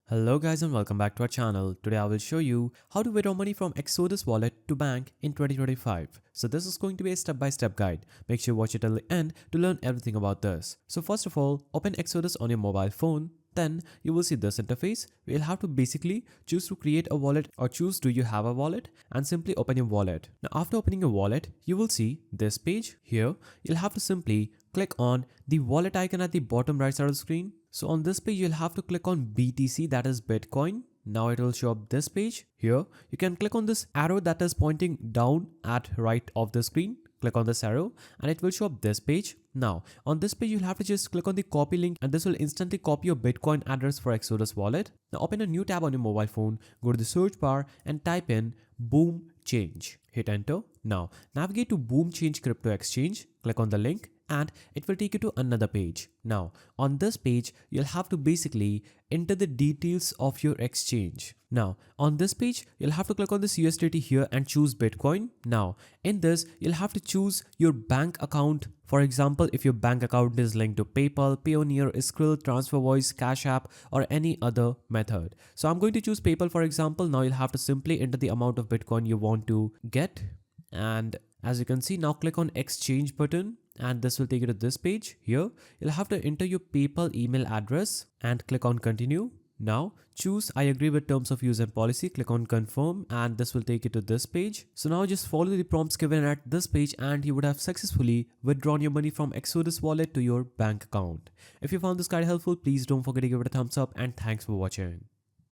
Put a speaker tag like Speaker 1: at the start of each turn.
Speaker 1: Hello guys and welcome back to our channel. Today I will show you how to withdraw money from Exodus wallet to bank in 2025. So this is going to be a step-by-step guide. Make sure you watch it till the end to learn everything about this. So first of all, open Exodus on your mobile phone. Then you will see this interface. You'll have to basically choose to create a wallet or choose do you have a wallet and simply open your wallet. Now after opening your wallet, you will see this page here. You'll have to simply click on the wallet icon at the bottom right side of the screen. So on this page, you'll have to click on BTC, that is Bitcoin. Now it will show up this page. Here, you can click on this arrow that is pointing down at right of the screen. Click on this arrow and it will show up this page. Now, on this page, you'll have to just click on the copy link and this will instantly copy your Bitcoin address for Exodus wallet. Now open a new tab on your mobile phone, go to the search bar and type in Boom Change. Hit enter. Now, navigate to Boom Change Crypto Exchange. Click on the link and it will take you to another page. Now, on this page, you'll have to basically enter the details of your exchange. Now, on this page, you'll have to click on this USDT here and choose Bitcoin. Now, in this, you'll have to choose your bank account. For example, if your bank account is linked to PayPal, Payoneer, Skrill, TransferWise, Cash App, or any other method. So I'm going to choose PayPal for example. Now you'll have to simply enter the amount of Bitcoin you want to get. And as you can see, now click on exchange button and this will take you to this page. Here, you'll have to enter your PayPal email address and click on continue. Now choose I agree with terms of use and policy, click on confirm and this will take you to this page. So now just follow the prompts given at this page and you would have successfully withdrawn your money from Exodus wallet to your bank account. If you found this guide helpful, please don't forget to give it a thumbs up and thanks for watching.